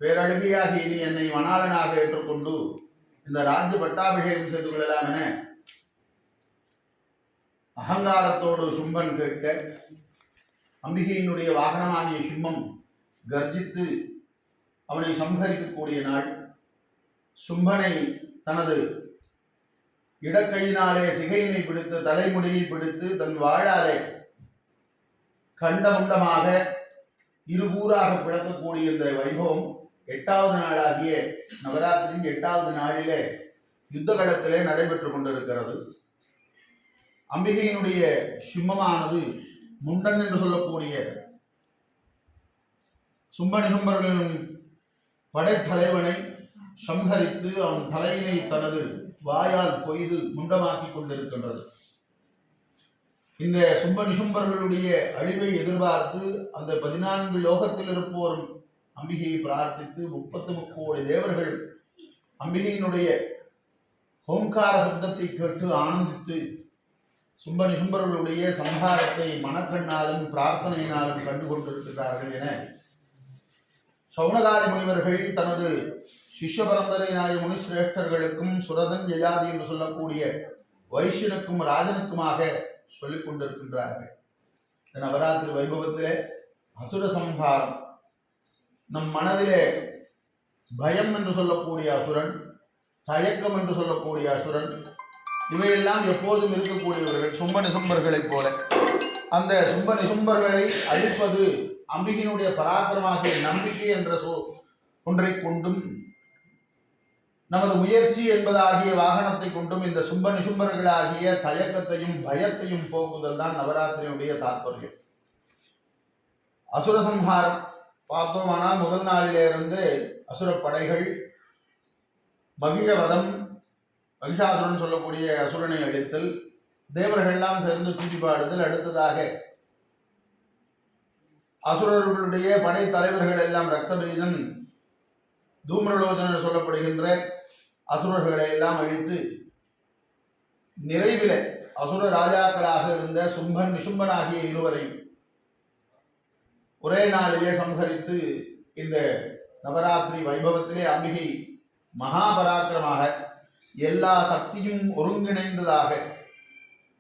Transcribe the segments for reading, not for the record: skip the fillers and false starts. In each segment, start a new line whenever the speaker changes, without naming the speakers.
பேரழகியாகி இனி என்னை மணாளனாக ஏற்றுக்கொண்டு இந்த ராஜ்ய பட்டாபிஷேகம் செய்து கொள்ளலாம் என அகங்காரத்தோடு சும்பன் கேட்க, அம்பிகையினுடைய வாகனமாகிய சிம்மம் கர்ஜித்து அவனை சம்ஹரிக்கக்கூடிய நாள். சும்பனை தனது இடக்கையினாலே சிகையினை பிடித்து தலைமுடியை பிடித்து தன் வாழாலே கண்டமுண்டமாக இருகூறாக பிளக்கக்கூடிய இந்த வைபவம் 8வது நாளாகிய நவராத்திரியின் 8வது நாளிலே யுத்த களத்திலே நடைபெற்றுக் கொண்டிருக்கிறது. அம்பிகையினுடைய சிம்மமானது முண்டன் என்று சொல்லக்கூடிய சும்பனிசும்பர்களின் படைத்தலைவனை சம்ஹரித்து அவன் தலையினை தனது வாயால் கொய்து முண்டமாக்கி கொண்டிருக்கின்றது. இந்த சும்பனிசும்பர்களுடைய அழிவை எதிர்பார்த்து அந்த 14 லோகத்தில் இருப்போரும் அம்பிகையை பிரார்த்தித்து 33 கோடி தேவர்கள் அம்பிகையினுடைய ஓம்கார சப்தத்தை கேட்டு ஆனந்தித்து சும்பனிசும்பர்களுடைய சம்ஹாரத்தை மனக்கண்ணாலும் பிரார்த்தனையினாலும் கண்டு கொண்டிருக்கிறார்கள் என சௌனகாதி முனிவர்கள் தனது சிஷ்ய பரம்பரையினாய முனிசிரேஷ்டர்களுக்கும் சுரதன் ஜெயாதி என்று சொல்லக்கூடிய வைஷ்யனுக்கும் ராஜனுக்குமாக சொல்லிக் கொண்டிருக்கின்றார்கள். இந்த நவராத்திரி வைபவத்திலே அசுர சம்ஹாரம், நம் மனதிலே பயம் என்று சொல்லக்கூடிய அசுரன், தயக்கம் என்று சொல்லக்கூடிய அசுரன், இவையெல்லாம் எப்போதும் இருக்கக்கூடியவர்கள் சும்பனிசும்பர்களைப் போல. அந்த சும்பனிசும்பர்களை அழிப்பது அம்பிகையினுடைய பராக்கிரமாகிய நம்பிக்கை என்ற ஒன்றை கொண்டும் நமது முயற்சி என்பதாகிய வாகனத்தை கொண்டும் இந்த சும்பனிசும்பர்களாகிய தயக்கத்தையும் பயத்தையும் போக்குதல் தான் நவராத்திரியுடைய தாற்பயம். அசுர சம்ஹாரம் பார்த்தோமானால் முதல் நாளிலிருந்து அசுர படைகள் மகிழவதம், மகிஷாசுரன் சொல்லக்கூடிய அசுரனை அழித்தல், தேவர்கள்லாம் சேர்ந்து துதிபாடுதல், அடுத்ததாக அசுரர்களுடைய படை தலைவர்கள் எல்லாம் ரக்தபீஜன் தூம்ரலோசன் சொல்லப்படுகின்ற அசுரர்களை எல்லாம் அழித்து நிறைவில அசுர ராஜாக்களாக இருந்த சும்பன் நிசும்பன் ஆகிய இருவரையும் ஒரே நாளிலே சம்ஹரித்து இந்த நவராத்திரி வைபவத்திலே அம்பிகை மகாபராக்கிரமாக எல்லா சக்தியும் ஒருங்கிணைந்ததாக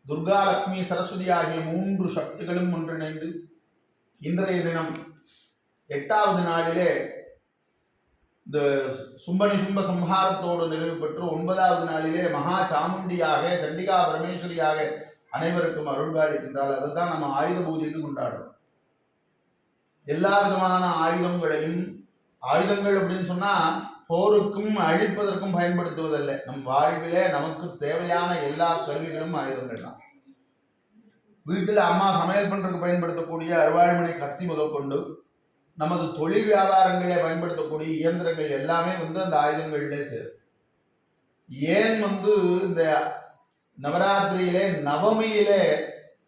துர்கா லட்சுமி சரஸ்வதி ஆகிய 3 சக்திகளும் ஒன்றிணைந்து இன்றைய தினம் 8வது நாளிலே இந்த சும்பனிசும்ப சம்ஹாரத்தோடு நிறைவு பெற்று 9வது நாளிலே மகா சாமுண்டியாக சண்டிகா பரமேஸ்வரியாக அனைவருக்கும் அருள்பாலிக்கின்றாள். அதுதான் நம்ம ஆயுத பூஜைன்னு கொண்டாடுறோம். எல்லா விதமான ஆயுதங்களையும், ஆயுதங்கள் அப்படின்னு சொன்னா போருக்கும் அழிப்பதற்கும் பயன்படுத்துவதல்ல, நம் வாழ்விலே நமக்கு தேவையான எல்லா கருவிகளும் ஆயுதங்கள் தான். வீட்டில் அம்மா சமையல் பண்றதுக்கு பயன்படுத்தக்கூடிய அருவாள்மனை கத்தி முதற்கொண்டு நமது தொழில் வியாபாரங்களே பயன்படுத்தக்கூடிய இயந்திரங்கள் எல்லாமே அந்த ஆயுதங்கள்லே சேரும். ஏன் இந்த நவராத்திரியிலே நவமியிலே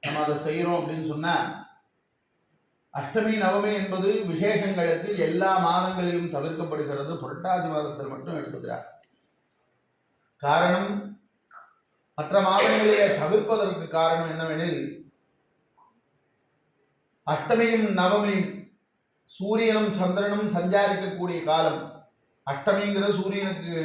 நம்ம அதை செய்யறோம் அப்படின்னு சொன்னா, அஷ்டமி நவமி என்பது விசேஷங்களுக்கு எல்லா மாதங்களிலும் தவிர்க்கப்படுகிறது, புரட்டாசி மாதத்தில் மட்டும் எடுத்துக்கிறார். காரணம், மற்ற மாதங்களிலே தவிர்ப்பதற்கு காரணம் என்னவெனில், அஷ்டமியும் நவமியும் சூரியனும் சந்திரனும் சஞ்சாரிக்கக்கூடிய காலம். அஷ்டமிங்கிறது சூரியனுக்கு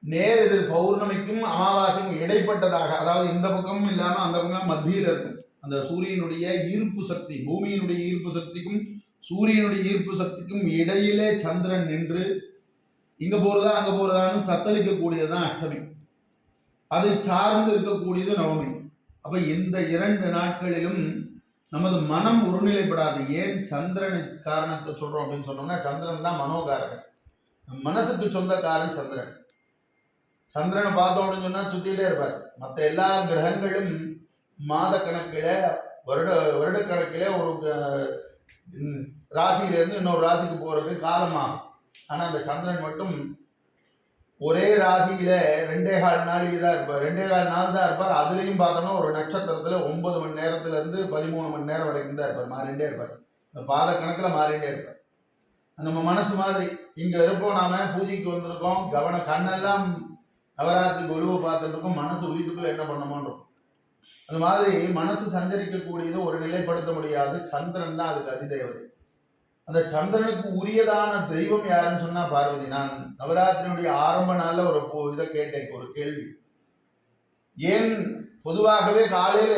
நேர் எதிர், பௌர்ணமிக்கும் அமாவாசைக்கும் இடைப்பட்டதாக, அதாவது இந்த பக்கமும் இல்லாம அந்த பக்கம் மத்தியில் இருக்கும். அந்த சூரியனுடைய ஈர்ப்பு சக்தி, பூமியினுடைய ஈர்ப்பு சக்திக்கும் சூரியனுடைய ஈர்ப்பு சக்திக்கும் இடையிலே சந்திரன் நின்று இங்க போறதா அங்க போறதான்னு தத்தளிக்கக்கூடியதுதான் அஷ்டமி. அதை சார்ந்து இருக்கக்கூடியது நவமி. அப்ப இந்த 2 நாட்களிலும் நமது மனம் ஒருநிலைப்படாது. ஏன் சந்திரன் காரணத்தை சொல்றோம் அப்படின்னு சொன்னோம்னா, சந்திரன் தான் மனோகாரகன், மனசுக்கு சொந்தக்காரன் சந்திரன். சந்திரனை பார்த்தோம் அப்படின்னு சொன்னா சுத்திட்டே இருப்பார். மற்ற எல்லா கிரகங்களும் மாத கணக்கில வருட கணக்கில ஒரு ராசியிலிருந்து இன்னொரு ராசிக்கு போறதுக்கு காலமாகும். ஆனா அந்த சந்திரன் மட்டும் ஒரே ராசியில 2.25 நாளைக்கு தான் இருப்பார், 2.25 நாள் தான் இருப்பார். அதுலயும் பார்த்தோம்னா ஒரு நட்சத்திரத்துல 9 மணி நேரத்துல இருந்து 13 மணி நேரம் வரைக்கும் தான் இருப்பார், மாறிண்டே இருப்பார். இந்த பாத கணக்குல மாறிண்டே இருப்பார். நம்ம மனசு மாதிரி இங்க இருப்போம், நாம பூஜைக்கு வந்திருக்கோம், கண்ணெல்லாம் நவராத்திரி கொலுவை பார்த்துட்டு இருக்கோம், மனசு வீட்டுக்குள்ள என்ன பண்ணமோன்றோம். அந்த மாதிரி மனசு சஞ்சரிக்கக்கூடியது ஒரு நிலைப்படுத்த முடியாது, சந்திரன் தான் அதுக்கு அதிதேவதை. அந்த சந்திரனுக்கு உரியதான தெய்வம் யாருன்னு சொன்னா பார்வதி. நான் நவராத்திரியுடைய ஆரம்ப நாள்ல ஒரு இதை கேட்டேன், ஒரு கேள்வி. ஏன் பொதுவாகவே காலையில்